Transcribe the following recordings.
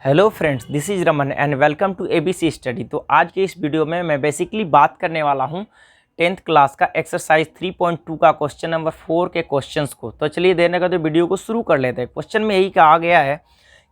Hello friends, this is Raman and welcome to ABC study. तो आज के इस वीडियो में मैं बेसिकली बात करने वाला हूं 10th क्लास का एक्सरसाइज 3.2 का क्वेश्चन नंबर 4 के क्वेश्चंस को। तो चलिए देने का तो वीडियो को शुरू कर लेते हैं। क्वेश्चन में यही कहा गया है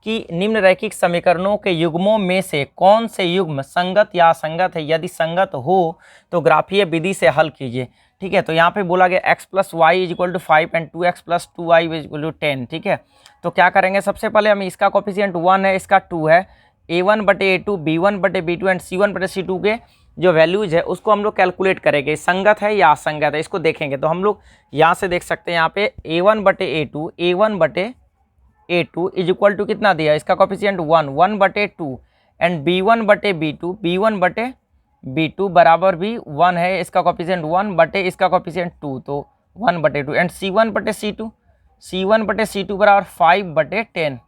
कि निम्नलिखित समीकरणों के युग्मों में से कौन से युग्म संगत या असंगत है, यदि संगत हो तो ग्राफीय विधि से हल कीजिए। ठीक है, तो यहाँ पे बोला गया x + y = 5 and 2x + 2y = 10। ठीक है, तो क्या करेंगे, सबसे पहले हम इसका कोफिशिएंट 1 है, इसका 2 है, a1/a2 b1/b2 एंड c1/c2 के जो वैल्यूज है उसको हम लोग कैलकुलेट करेंगे, संगत है या असंगत है इसको देखेंगे। तो हम लोग यहाँ से देख सकते हैं, यहाँ पे a1/a2 = कितना दिया, इसका कोफिशिएंट 1/2 एंड b1/b2 बराबर भी 1 है, इसका कोफिशिएंट 1 बटे इसका कोफिशिएंट 2, तो 1/2 एंड c1/c2 बराबर 5/10।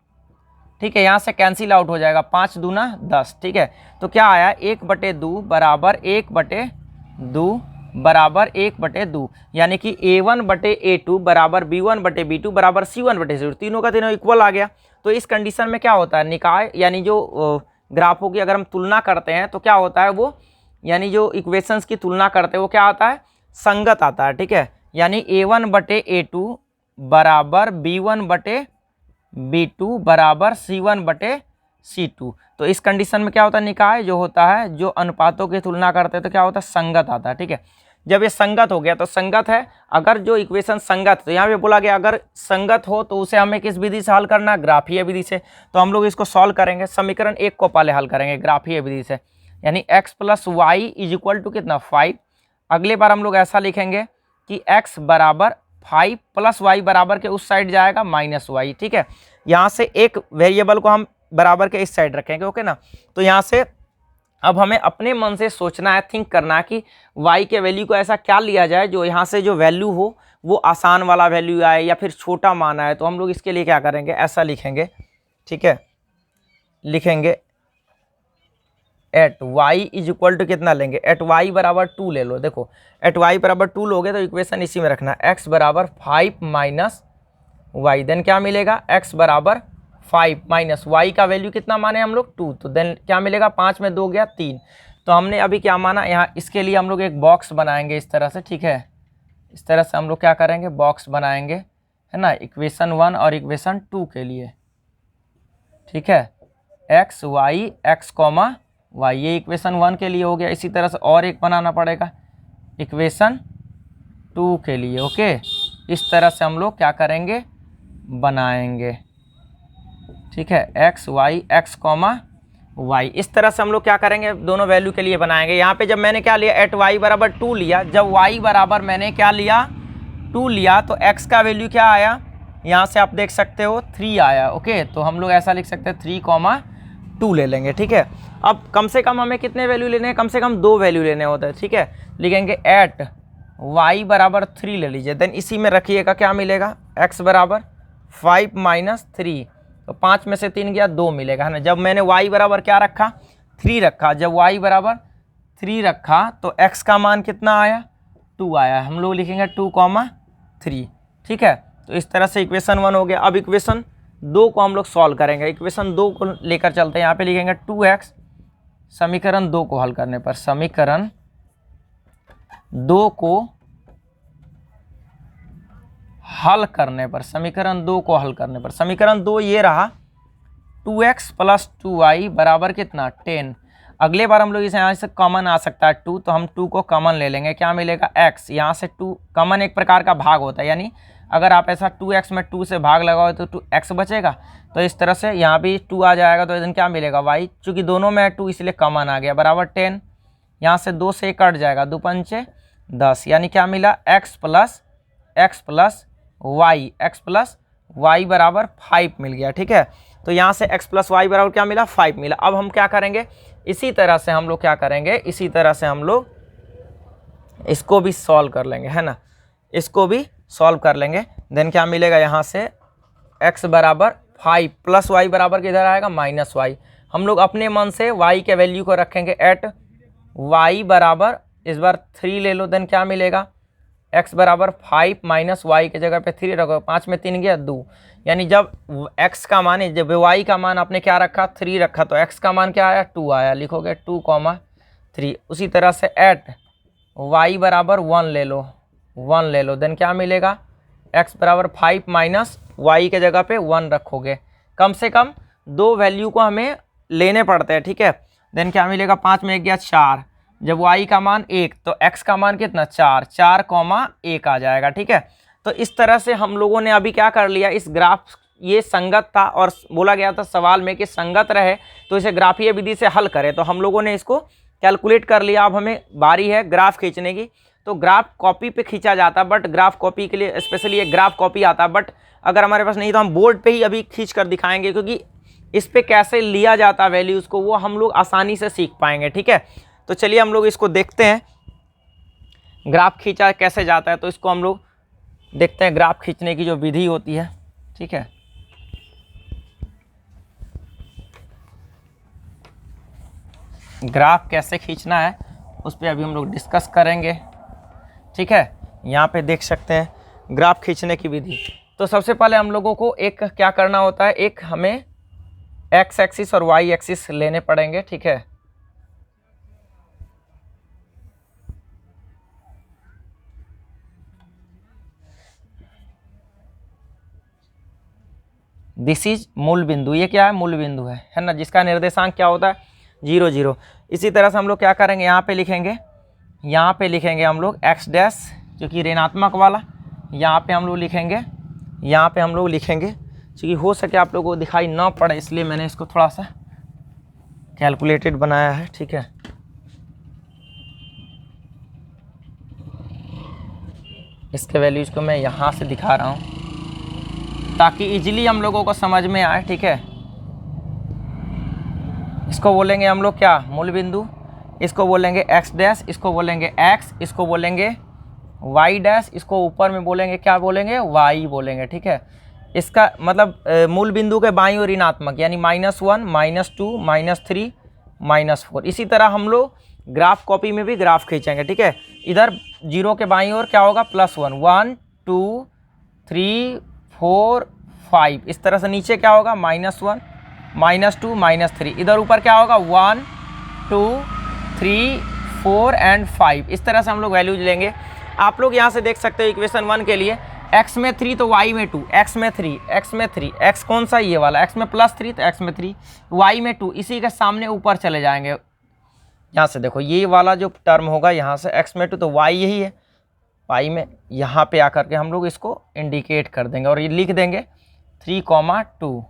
ठीक है, यहाँ से कैंसिल आउट हो जाएगा, 5 दूना 10। ठीक है, तो क्या आया, 1/2 बराबर 1/2 यानी कि a1/a2 बराबर b1/b2 बराबर c1/c2, तीनों का तीनों इक्वल आ गया। तो इस कंडीशन में क्या होता है, निकाय यानी जो ग्राफों की अगर हम तुलना करते हैं तो क्या होता है, वो यानी जो इक्वेशंस की तुलना करते हैं वो क्या आता है, संगत आता है। ठीक है, यानी a1/a2 बराबर b1/b2 बराबर c1/c2। तो इस कंडीशन में क्या होता है, निकाय जो होता है, जो अनुपातों की तुलना करते हैं तो क्या होता है, संगत आता है। ठीक है, जब ये संगत हो गया तो संगत है, अगर जो इक्वेशन संगत, तो यहाँ पे बोला गया अगर संगत हो तो उसे हमें किस विधि से हल करना है, ग्राफीय विधि से। तो हम लोग इसको सॉल्व करेंगे, समीकरण 1 को पहले हल करेंगे ग्राफीय विधि से, यानी x + y = कितना 5। अगले बार हम लोग ऐसा लिखेंगे कि x बराबर 5 + y बराबर के उस साइड जाएगा -y। ठीक है, यहाँ से एक वेरिएबल को हम बराबर के इस साइड रखेंगे, ओके ना। तो यहाँ से अब हमें अपने मन से सोचना है, थिंक करना है कि y के वैल्यू को ऐसा क्या लिया जाए जो यहाँ से जो वैल्यू हो वो आसान वाला वैल्यू आए या फिर छोटा मान आए। तो हम लोग इसके लिए क्या करेंगे, ऐसा लिखेंगे। ठीक है, लिखेंगे एट y = कितना लेंगे, एट y बराबर 2 ले लो। देखो एट y बराबर 2 लोगे तो इक्वेशन इसी में रखना, x बराबर 5 - y, देन क्या मिलेगा, x बराबर 5 - y का वैल्यू कितना माने हम लोग 2, तो देन क्या मिलेगा, 5 में 2 गया 3। तो हमने अभी क्या माना, यहाँ इसके लिए हम लोग एक बॉक्स बनाएंगे इस तरह से। ठीक है, इस तरह से हम लोग क्या करेंगे, बॉक्स बनाएंगे, है ना, इक्वेशन 1 और इक्वेशन 2 के लिए। ठीक है, x y ये इक्वेशन 1 के लिए हो गया। इसी तरह से और एक बनाना पड़ेगा इक्वेशन 2 के लिए। ओके, इस तरह से हम लोग क्या करेंगे, बनाएंगे। ठीक है, x y इस तरह से हम लोग क्या करेंगे, दोनों वैल्यू के लिए बनाएंगे। यहाँ पे जब मैंने क्या लिया, एट y बराबर 2 लिया, जब y बराबर मैंने क्या लिया, 2 लिया, तो x का वैल्यू क्या आया, यहाँ से आप देख सकते हो 3 आया। ओके, तो हम लोग ऐसा लिख सकते हैं 3,2 ले लेंगे। ठीक है, अब कम से कम हमें कितने वैल्यू लेने हैं, कम से कम 2 वैल्यू लेने होते हैं। ठीक है, लिखेंगे एट y बराबर 3 ले लीजिए, देन इसी में रखिएगा, क्या मिलेगा, x बराबर 5 - 3, तो 5 में से 3 गया 2 मिलेगा, है ना। जब मैंने y बराबर क्या रखा, 3 रखा, जब y बराबर 3 रखा तो x का मान कितना आया, 2 आया। हम लोग लिखेंगे 2,3। ठीक है, तो इस तरह से इक्वेशन 1 हो गया। अब इक्वेशन 2 को हम लोग सॉल्व करेंगे, इक्वेशन 2 को लेकर चलते हैं। यहाँ पे लिखेंगे 2x, समीकरण 2 को हल करने पर, समीकरण 2 को हल करने पर, समीकरण 2 को हल करने पर, समीकरण 2 ये रहा, 2x + 2y बराबर कितना 10। अगले बार हम लोग इसे यहाँ से कॉमन आ सकता है 2, तो हम 2 को कॉमन ले लेंगे, क्या मिलेगा, x। यहाँ से 2 कॉमन एक प्रकार का भाग होता है, यानी अगर आप ऐसा 2x में 2 से भाग लगाओ तो 2x बचेगा। तो इस तरह से यहाँ भी 2 आ जाएगा, तो इधर क्या मिलेगा, y, चूँकि दोनों में 2 इसलिए कॉमन आ गया, बराबर 10। यहाँ से 2 से कट जाएगा, 2 पंचे 10, यानी क्या मिला, x + y बराबर 5 मिल गया। ठीक है, तो यहाँ से x + y बराबर क्या मिला, 5 मिला। अब हम क्या करेंगे, इसी तरह से हम लोग क्या करेंगे, इसी तरह से हम लोग इसको भी सॉल्व कर लेंगे, है ना, इसको भी सॉल्व कर लेंगे। देन क्या मिलेगा, यहाँ से x बराबर 5 + y बराबर किधर आएगा, -y। हम लोग अपने मन से y के वैल्यू को रखेंगे, एट y बराबर इस बार 3 ले लो, देन क्या मिलेगा, x बराबर 5 - y के जगह पे 3 रखो, 5 में 3 गया 2, यानी जब x का मान, जब y का मान आपने क्या रखा 3 रखा, तो x का मान क्या आया 2 आया, लिखोगे 2,3। उसी तरह से एट y बराबर 1 ले लो, 1 ले लो, देन क्या मिलेगा x बराबर 5 माइनस y के जगह पे 1 रखोगे। कम से कम 2 वैल्यू को हमें लेने पड़ते हैं, ठीक है। देन क्या मिलेगा 5 में 1 गया 4, जब y का मान 1 तो x का मान कितना 4, 4,1 आ जाएगा, ठीक है। तो इस तरह से हम लोगों ने अभी क्या कर लिया, इस ग्राफ, ये संगत था और बोला गया था सवाल में कि संगत रहे तो इसे ग्राफीय विधि से हल करें, तो हम लोगों ने इसको कैलकुलेट कर लिया। अब हमें बारी है ग्राफ खींचने की। तो ग्राफ कॉपी पे खींचा जाता, बट ग्राफ कॉपी के लिए स्पेशली एक ग्राफ कॉपी आता, बट अगर हमारे पास नहीं तो हम बोर्ड पे ही अभी खींच कर दिखाएंगे, क्योंकि इस पे कैसे लिया जाता वैल्यूज़ को वो हम लोग आसानी से सीख पाएंगे, ठीक है। तो चलिए हम लोग इसको देखते हैं ग्राफ खींचा कैसे जाता है। तो इसको हम लोग देखते हैं ग्राफ खींचने की जो विधि होती है, ठीक है। ग्राफ कैसे खींचना है उस पर अभी हम लोग डिस्कस करेंगे, ठीक है। यहाँ पे देख सकते हैं ग्राफ खींचने की विधि। तो सबसे पहले हम लोगों को एक क्या करना होता है, एक हमें एक्स एक्सिस और वाई एक्सिस लेने पड़ेंगे, ठीक है। दिस इज मूल बिंदु, ये क्या है मूल बिंदु है ना, जिसका निर्देशांक क्या होता है 0 0। इसी तरह से हम लोग क्या करेंगे, यहाँ पे लिखेंगे, यहाँ पे लिखेंगे हम लोग एक्स डैश जो कि ऋणात्मक वाला, यहाँ पे हम लोग लिखेंगे, यहाँ पे हम लोग लिखेंगे, क्योंकि हो सके आप लोगों को दिखाई ना पड़े इसलिए मैंने इसको थोड़ा सा कैलकुलेटेड बनाया है, ठीक है। इसके वैल्यूज को मैं यहाँ से दिखा रहा हूँ ताकि इजीली हम लोगों को समझ में आए, ठीक है। इसको बोलेंगे हम लोग क्या मूल बिंदु, इसको बोलेंगे एक्स डैश, इसको बोलेंगे एक्स, इसको बोलेंगे वाई डैश, इसको ऊपर में बोलेंगे क्या बोलेंगे वाई बोलेंगे, ठीक है। इसका मतलब मूल बिंदु के बाईं ओर ऋणात्मक यानी -1 -2 -3 -4। इसी तरह हम लोग ग्राफ कॉपी में भी ग्राफ खींचेंगे, ठीक है। इधर 0 के बाईं ओर क्या होगा +1, 1 2 3 4 5। इस तरह से नीचे क्या होगा -1 -2 -3। इधर ऊपर क्या होगा 1 2 3 4 एंड 5। इस तरह से हम लोग वैल्यूज लेंगे। आप लोग यहाँ से देख सकते हो इक्वेशन 1 के लिए x में 3 तो y में 2, x में 3, x में 3, x कौन सा ये वाला, x में +3 तो x में 3, y में 2, इसी के सामने ऊपर चले जाएंगे। यहाँ से देखो ये वाला जो टर्म होगा यहाँ से x में 2 तो y यही है, y में यहाँ पे आकर के हम लोग इसको इंडिकेट कर देंगे और ये लिख देंगे 3,2,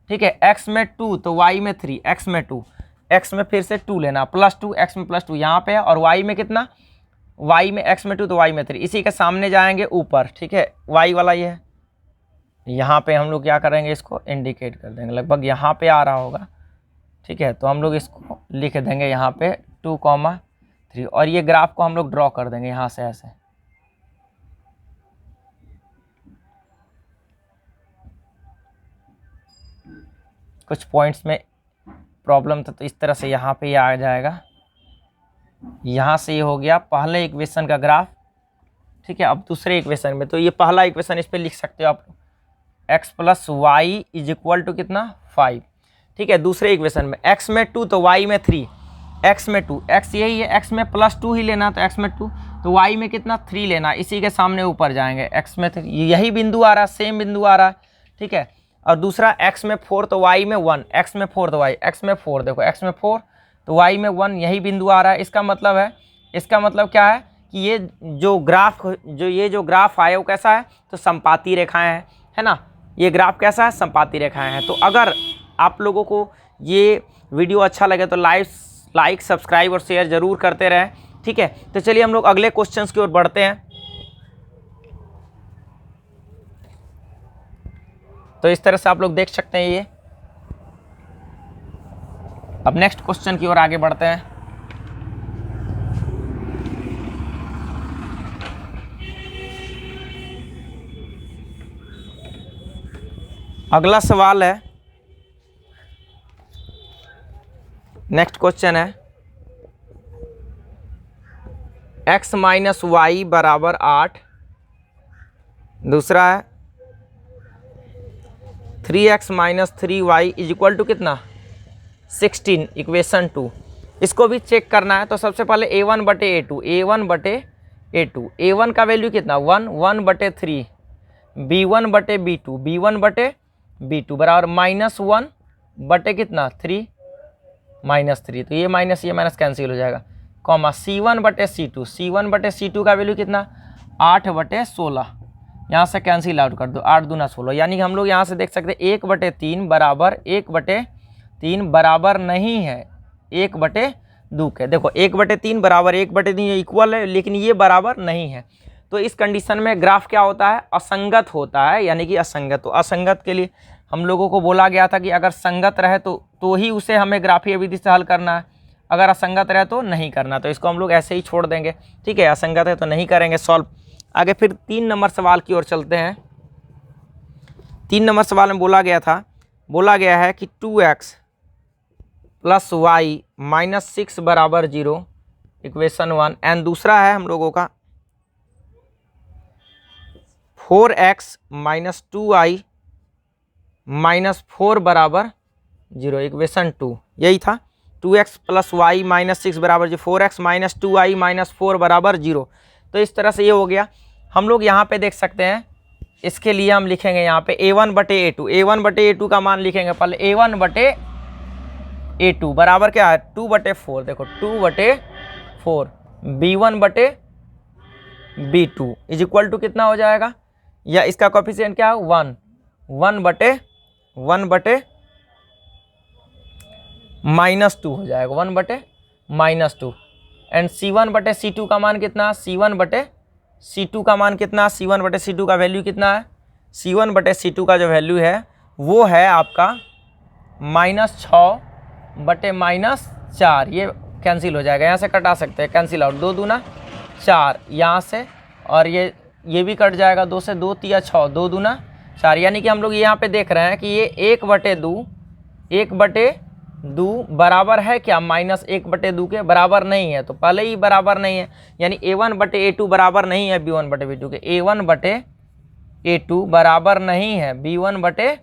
ठीक है। x में 2 तो y में 3, x में 2, x में फिर से 2 लेना +2, x में +2 यहाँ पे है, और y में कितना, y में x में 2 तो y में 3, इसी के सामने जाएंगे ऊपर, ठीक है। y वाला ये है, यहाँ पे हम लोग क्या करेंगे इसको इंडिकेट कर देंगे, लगभग यहाँ पे आ रहा होगा, ठीक है। तो हम लोग इसको लिख देंगे यहाँ पे 2,3 और ये ग्राफ को हम लोग ड्रॉ कर देंगे यहाँ से ऐसे। कुछ पॉइंट्स में प्रॉब्लम था तो इस तरह से यहाँ पे ये आ जाएगा। यहाँ से ये हो गया पहले इक्वेशन का ग्राफ, ठीक है। अब दूसरे इक्वेशन में तो ये पहला इक्वेशन इस पे लिख सकते हो आप x + y = कितना 5, ठीक है। दूसरे इक्वेशन में x में 2 तो y में 3, x में 2, x यही है, x में +2 ही लेना तो x में 2 तो y में कितना 3 लेना, इसी के सामने ऊपर जाएंगे x में 3, यही बिंदु आ रहा है, सेम बिंदु आ रहा है, ठीक है। और दूसरा x में 4 तो y में 1, x में 4 तो y, x में 4 देखो x में 4 तो y में 1, यही बिंदु आ रहा है। इसका मतलब है, इसका मतलब क्या है कि ये जो ग्राफ आया वो कैसा है तो संपाती रेखाएं हैं, है ना। ये ग्राफ कैसा है संपाती रेखाएं हैं। तो अगर आप लोगों को ये वीडियो अच्छा लगे तो लाइक सब्सक्राइब और शेयर जरूर करते रहें, ठीक है। तो चलिए हम लोग अगले क्वेश्चंस की ओर बढ़ते हैं। तो इस तरह से आप लोग देख सकते हैं ये। अब नेक्स्ट क्वेश्चन की ओर आगे बढ़ते हैं। अगला सवाल है, नेक्स्ट क्वेश्चन है x - y = 8। दूसरा है 3x minus 3y is equal to कितना 16, इक्वेशन 2। इसको भी चेक करना है तो सबसे पहले a1 बटे a2, a1 बटे a2, a1 का वैल्यू कितना 1, 1 बटे 3, b1 बटे b2, b1 बटे b2 बराबर -1 बटे कितना 3, -3, तो ये माइनस कैंसिल हो जाएगा, कॉमा c1 बटे c2, c1 बटे c2 का वैल्यू कितना 8 बटे 16, यहाँ से कैंसिल आउट कर दो, 8 दूना 16, यानी कि हम लोग यहाँ से देख सकते हैं 1 बटे 3 बराबर 1 बटे 3 बराबर नहीं है 1 बटे 2 के। देखो 1 बटे 3 बराबर 1 बटे 3 ये इक्वल है, लेकिन ये बराबर नहीं है। तो इस कंडीशन में ग्राफ क्या होता है, असंगत होता है, यानी कि असंगत। तो असंगत के लिए हम लोगों को बोला गया था कि अगर संगत रहे तो ही उसे हमें ग्राफीय विधि से हल करना है, अगर असंगत रहे तो नहीं करना। तो इसको हम लोग ऐसे ही छोड़ देंगे, ठीक है, असंगत है तो नहीं करेंगे सॉल्व। आगे फिर 3 नंबर सवाल की ओर चलते हैं। 3 नंबर सवाल में बोला गया है कि 2x प्लस वाई माइनस 6 बराबर 0, इक्वेशन 1। एंड दूसरा है हम लोगों का 4x माइनस 2y माइनस 4 बराबर 0, इक्वेशन 2। यही था 2x प्लस वाई माइनस 6 बराबर 0, 4x माइनस 2y माइनस 4 बराबर 0। तो इस तरह से ये हो गया। हम लोग यहाँ पे देख सकते हैं, इसके लिए हम लिखेंगे यहाँ पे a1 बटे a2, a1 बटे a2 का मान लिखेंगे पहले, a1 बटे a2 बराबर क्या है 2 बटे 4, देखो 2 बटे 4, b1 बटे b2 इज इक्वल टू कितना हो जाएगा, या इसका कोफिशिएंट क्या है 1, 1 बटे -2 हो जाएगा, 1 बटे -2। एंड c1 बटे c2 का मान कितना, c1 बटे c2 का मान कितना, c1 बटे c2 का वैल्यू कितना है, c1 बटे c2 का जो वैल्यू है वो है आपका -6 बटे -4, ये कैंसिल हो जाएगा, यहाँ से कटा सकते हैं, कैंसिल आउट, 2 दूना 4 यहाँ से, और ये भी कट जाएगा, 2 से 2 तिया 6, 2 दूना 4, यानी कि हम लोग यहाँ पे देख रहे हैं कि ये 1 बटे 2 बराबर है क्या -1 बटे 2 के बराबर नहीं है, तो पहले ही बराबर नहीं है, यानी a1 बटे a2 बराबर नहीं है b1 बटे b2 के, a1 बटे a2 बराबर नहीं है b1 बटे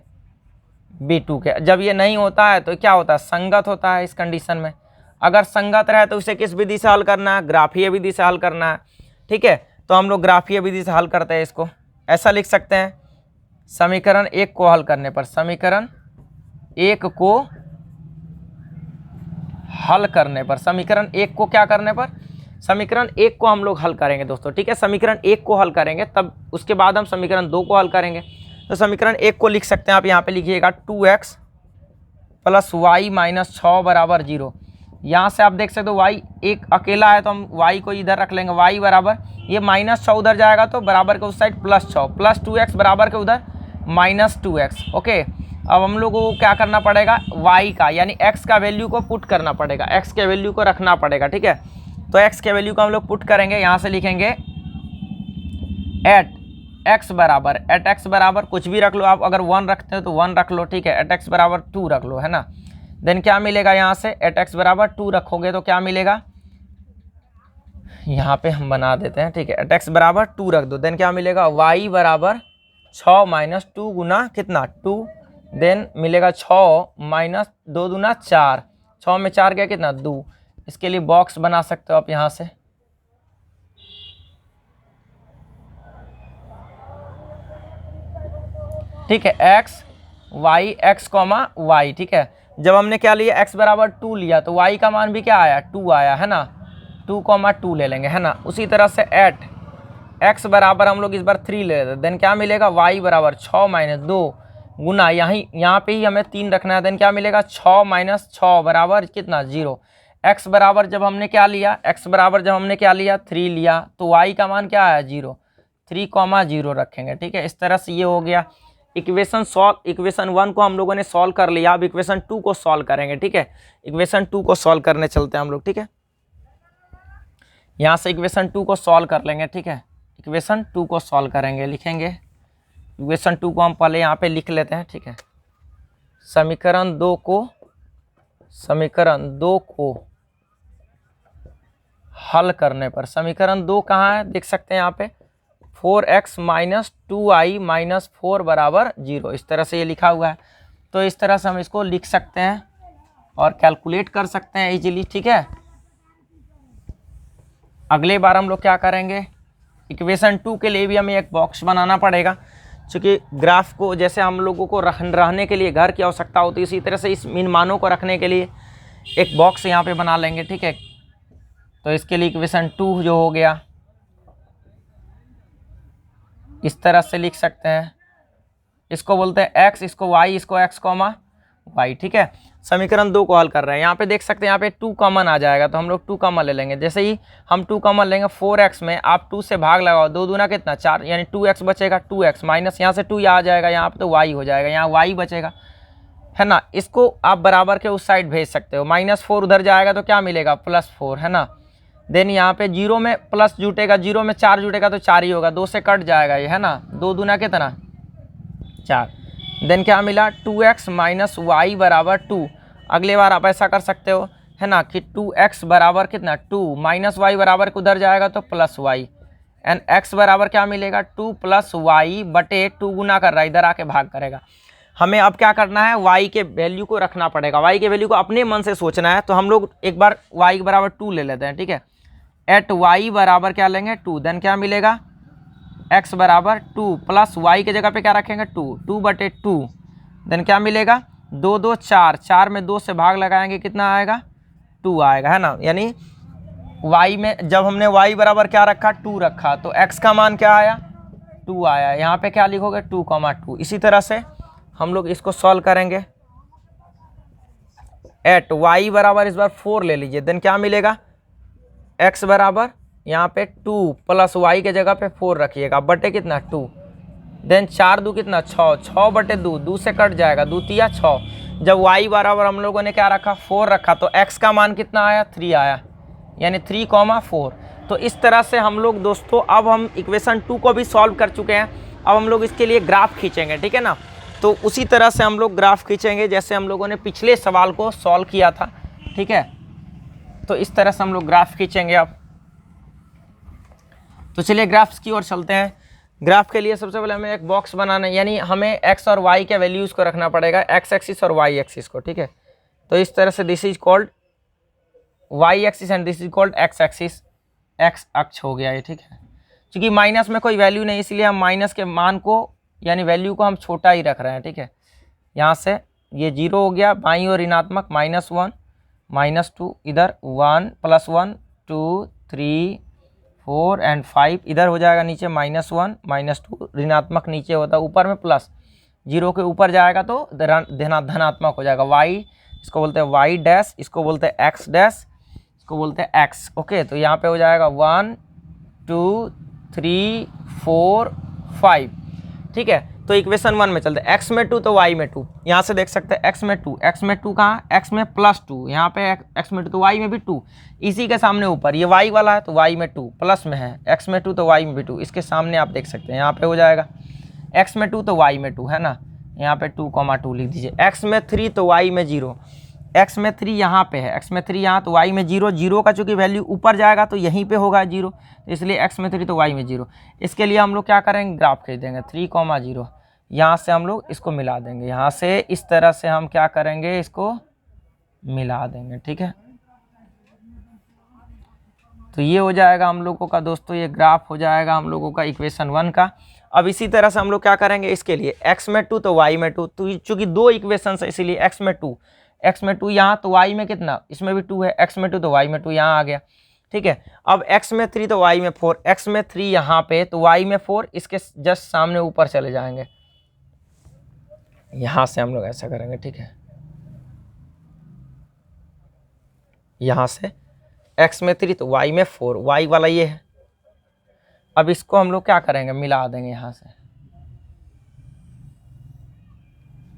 b2 के। जब ये नहीं होता है तो क्या होता है, संगत होता है। इस कंडीशन में अगर संगत रहे तो उसे किस विधि से हल करना है, ग्राफीय विधि से हल करना है, ठीक है। तो हम लोग ग्राफीय विधि से हल करते हैं, इसको ऐसा लिख सकते हैं, समीकरण 1 को हल करने पर, समीकरण 1 को हल करने पर, समीकरण 1 को क्या करने पर, समीकरण 1 को हम लोग हल करेंगे दोस्तों, ठीक है। समीकरण 1 को हल करेंगे, तब उसके बाद हम समीकरण 2 को हल करेंगे। तो समीकरण 1 को लिख सकते हैं आप, यहाँ पे लिखिएगा 2x प्लस वाई माइनस 6 बराबर 0। यहाँ से आप देख सकते हो y एक अकेला है तो हम y को इधर रख लेंगे, y बराबर ये -6 उधर जाएगा तो बराबर के उस साइड +6, प्लस 2x बराबर के उधर -2x, ओके। अब हम लोगों को क्या करना पड़ेगा, y का यानी x का वैल्यू को पुट करना पड़ेगा, x के वैल्यू को रखना पड़ेगा, ठीक है। तो x के वैल्यू को हम लोग पुट करेंगे, यहाँ से लिखेंगे एट x बराबर कुछ भी रख लो आप, अगर 1 रखते हो तो 1 रख लो, ठीक है। एट x बराबर 2 रख लो, है ना। देन क्या मिलेगा, यहाँ से एट x बराबर 2 रखोगे तो क्या मिलेगा, यहाँ पे हम बना देते हैं, ठीक है। एट x बराबर 2 रख दो, देन क्या मिलेगा, y बराबर 6 माइनस 2 गुना कितना 2, देन मिलेगा 6 माइनस 2 दूना 4, 6 में 4 गया कितना 2। इसके लिए बॉक्स बना सकते हो आप यहाँ से, ठीक है। x y, ठीक है। जब हमने क्या लिया, x बराबर 2 लिया तो y का मान भी क्या आया 2 आया, है ना, 2,2 ले लेंगे, है ना। उसी तरह से एट x बराबर हम लोग इस बार 3 ले लेते हैं, देन क्या मिलेगा, y बराबर 6 माइनस 2 गुना यहाँ पे ही हमें 3 रखना है, देन क्या मिलेगा 6 माइनस 6 बराबर कितना 0। x बराबर जब हमने क्या लिया, 3 लिया तो y का मान क्या आया 0, 3,0 रखेंगे, ठीक है। इस तरह से ये हो गया इक्वेशन 1 को हम लोगों ने सॉल्व कर लिया। अब इक्वेशन 2 को सॉल्व करेंगे, ठीक है। इक्वेशन 2 को सॉल्व करने चलते हैं हम लोग, ठीक है। यहाँ से इक्वेशन 2 को सॉल्व कर लेंगे, ठीक है। इक्वेशन 2 को सॉल्व करेंगे, लिखेंगे इक्वेशन 2 को हम पहले यहाँ पे लिख लेते हैं, ठीक है। समीकरण 2 को हल करने पर, समीकरण 2 कहाँ है देख सकते हैं यहाँ पे, 4x माइनस 2i माइनस 4 बराबर 0, इस तरह से ये लिखा हुआ है। तो इस तरह से हम इसको लिख सकते हैं और कैलकुलेट कर सकते हैं इजीली, ठीक है। अगले बार हम लोग क्या करेंगे, इक्वेशन 2 के लिए भी हमें एक बॉक्स बनाना पड़ेगा, क्योंकि ग्राफ को जैसे हम लोगों को रहने के लिए घर की आवश्यकता होती है, इसी तरह से इस इन मानों को रखने के लिए एक बॉक्स यहाँ पे बना लेंगे, ठीक है। तो इसके लिए इक्वेशन 2 जो हो गया इस तरह से लिख सकते हैं, इसको बोलते हैं x, इसको y, इसको x, y, ठीक है। समीकरण 2 को हल कर रहे हैं। यहाँ पे देख सकते हैं, यहाँ पे 2 कॉमन आ जाएगा, तो हम लोग 2 कॉमन ले लेंगे। जैसे ही हम 2 कॉमन लेंगे 4x में आप 2 से भाग लगाओ, 2 दूना कितना 4, यानी 2x बचेगा, 2x माइनस यहाँ से 2 आ जाएगा, यहाँ पे तो y हो जाएगा, यहाँ y बचेगा, है ना। इसको आप बराबर के उस साइड भेज सकते हो, -4 उधर जाएगा तो क्या मिलेगा, +4, है ना। देन यहाँ पे 0 में प्लस जुटेगा, 0 में 4 जुटेगा तो 4 ही होगा, 2 से कट जाएगा ये, है ना। 2 दूना कितना 4। देन क्या मिला, 2x माइनस y बराबर 2। अगले बार आप ऐसा कर सकते हो, है ना, कि 2x बराबर कितना 2, माइनस y बराबर उधर जाएगा तो +y, एंड x बराबर क्या मिलेगा 2 + y बटे 2 गुना कर रहा है, इधर आके भाग करेगा। हमें अब क्या करना है, y के वैल्यू को रखना पड़ेगा, y के वैल्यू को अपने मन से सोचना है। तो हम लोग एक बार y बराबर 2 ले लेते हैं, ठीक है। एट y बराबर क्या लेंगे 2, देन क्या मिलेगा x बराबर 2 प्लस y के जगह पे क्या रखेंगे 2 बटे 2, देन क्या मिलेगा 2 2 4, 4 में 2 से भाग लगाएंगे कितना आएगा 2 आएगा, है ना। यानी y में जब हमने y बराबर क्या रखा 2 रखा, तो x का मान क्या आया 2 आया। यहाँ पे क्या लिखोगे 2, 2। इसी तरह से हम लोग इसको सॉल्व करेंगे। एट y बराबर इस बार 4 ले लीजिए, देन क्या मिलेगा x बराबर यहाँ पे 2 प्लस y के जगह पे 4 रखिएगा, बटे कितना 2, देन 4 2 कितना 6, 6 बटे 2, 2 से कट जाएगा, 2 तिया 6। जब y बराबर हम लोगों ने क्या रखा 4 रखा, तो x का मान कितना आया 3 आया, यानी 3, 4। तो इस तरह से हम लोग दोस्तों, अब हम इक्वेशन 2 को भी सॉल्व कर चुके हैं। अब हम लोग इसके लिए ग्राफ खींचेंगे, ठीक है ना। तो उसी तरह से हम लोग ग्राफ खींचेंगे जैसे हम लोगों ने पिछले सवाल को सॉल्व किया था, ठीक है। तो इस तरह से हम लोग ग्राफ खींचेंगे अब। तो चलिए ग्राफ्स की ओर चलते हैं। ग्राफ के लिए सबसे पहले हमें एक बॉक्स बनाना है, यानी हमें x और y के वैल्यूज़ को रखना पड़ेगा, x एक्सिस और y एक्सिस को, ठीक है। तो इस तरह से this is called y axis and this is called x axis, x अक्ष हो गया ये, ठीक है। क्योंकि माइनस में कोई वैल्यू नहीं, इसलिए हम माइनस के मान को यानी वैल्यू को हम छोटा ही रख रहे हैं, ठीक है। यहाँ से ये 0 हो गया, बाईं ओर ऋणात्मक -1 -2, इधर 1 + 1 2 3 4 एंड 5, इधर हो जाएगा नीचे -1 -2, ऋणात्मक नीचे होता है, ऊपर में प्लस, 0 के ऊपर जाएगा तो धनात्मक हो जाएगा। y इसको बोलते हैं y डैश, इसको बोलते हैं x डैश, इसको बोलते हैं x, ओके। तो यहाँ पे हो जाएगा 1 2 3 4 5, ठीक है। तो इक्वेशन 1 में चलते हैं, x में 2 तो y में 2, यहाँ से देख सकते हैं x में 2 कहाँ, x में +2, यहाँ पे x में 2 तो y में भी 2, इसी के सामने ऊपर ये y वाला है तो y में 2 प्लस में है, x में 2 तो y में भी 2, इसके सामने आप देख सकते हैं यहाँ पे हो जाएगा x में 2 तो y में 2, है ना। यहाँ पे 2, 2 लिख दीजिए। x में 3 तो y में 0, x में 3 यहाँ पे है, x में 3 यहाँ तो y में 0, 0 का चूँकि वैल्यू ऊपर जाएगा तो यहीं पे होगा 0, तो इसलिए x में 3 तो y में 0। इसके लिए हम लोग क्या करेंगे, ग्राफ खींच देंगे 3, 0, यहाँ से हम लोग इसको मिला देंगे, यहाँ से इस तरह से हम क्या करेंगे, इसको मिला देंगे, ठीक है। तो ये हो जाएगा हम लोगों का दोस्तों, ये ग्राफ हो जाएगा हम लोगों का इक्वेशन 1 का। अब इसी तरह से हम लोग क्या करेंगे, इसके लिए x में 2 तो y में 2, तो चूँकि 2 इक्वेशन है इसीलिए x में 2 यहाँ तो y में कितना, इसमें भी 2 है, x में 2 तो y में 2 यहाँ आ गया, ठीक है। अब x में 3 तो y में 4, x में 3 यहाँ पे तो y में 4, इसके जस्ट सामने ऊपर चले जाएंगे, यहाँ से हम लोग ऐसा करेंगे, ठीक है। यहाँ से x में 3 तो y में 4, y वाला ये है। अब इसको हम लोग क्या करेंगे, मिला देंगे यहाँ से।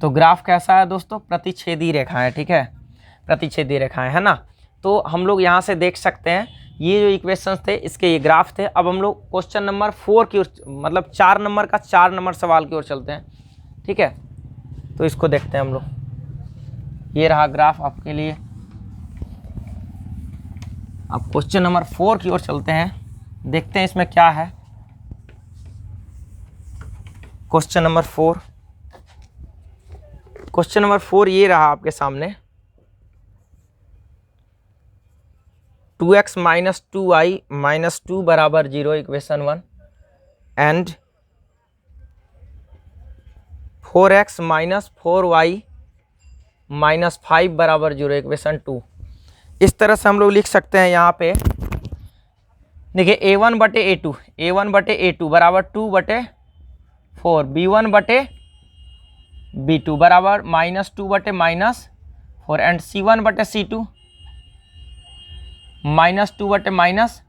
तो ग्राफ कैसा है दोस्तों, प्रतिच्छेदी रेखाएं, ठीक है, प्रतिच्छेदी रेखाएं, है ना। तो हम लोग यहाँ से देख सकते हैं ये जो इक्वेशंस थे इसके ये ग्राफ थे। अब हम लोग क्वेश्चन नंबर 4 की ओर, मतलब 4 नंबर का 4 नंबर सवाल की ओर चलते हैं, ठीक है। तो इसको देखते हैं हम लोग, ये रहा ग्राफ आपके लिए। अब क्वेश्चन नंबर 4 की ओर चलते हैं, देखते हैं इसमें क्या है। क्वेश्चन नंबर 4, क्वेश्चन नंबर 4 ये रहा आपके सामने, 2x माइनस 2y माइनस 2 बराबर 0 equation 1 and 4x minus 4y minus 5 बराबर 0 इक्वेशन 2। इस तरह से हम लोग लिख सकते हैं यहाँ पे, देखिए a1 बटे a2, a1 बटे a2 बराबर 2 बटे 4, b1 बटे b2 बराबर माइनस 2 बटे माइनस 4 एंड c1 बटे c2 माइनस 2 बटे माइनस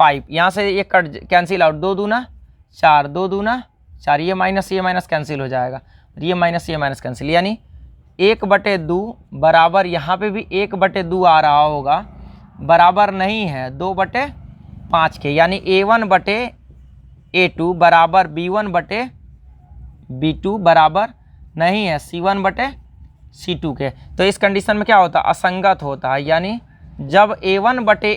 5। यहाँ से ये कट कैंसिल आउट, 2 दूना 4, 2 दूना 4, ये माइनस कैंसिल हो जाएगा, ये माइनस कैंसिल, यानी 1 बटे 2 बराबर, यहाँ पे भी 1 बटे 2 आ रहा होगा, बराबर नहीं है 2 बटे 5 के, यानी a1 बटे a2 बराबर b1 बटे b2 बराबर नहीं है c1 बटे c2 के। तो इस कंडीशन में क्या होता है, असंगत होता है, यानी जब a1 बटे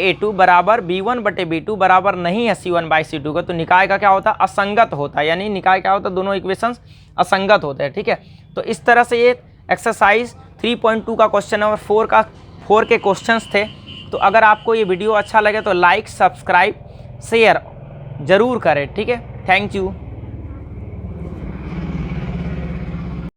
a2 बराबर b1 बटे b2 बराबर नहीं है c1 बाई c2 का, तो निकाय का क्या होता है, असंगत होता है, यानी निकाय क्या होता है, दोनों इक्वेशंस असंगत होते हैं। ठीक है, तो इस तरह से ये एक्सरसाइज 3.2 का क्वेश्चन नंबर 4 के क्वेश्चंस थे। तो अगर आपको ये वीडियो अच्छा लगे तो लाइक, सब्सक्राइब, शेयर जरूर करें। ठीक है, थैंक यू।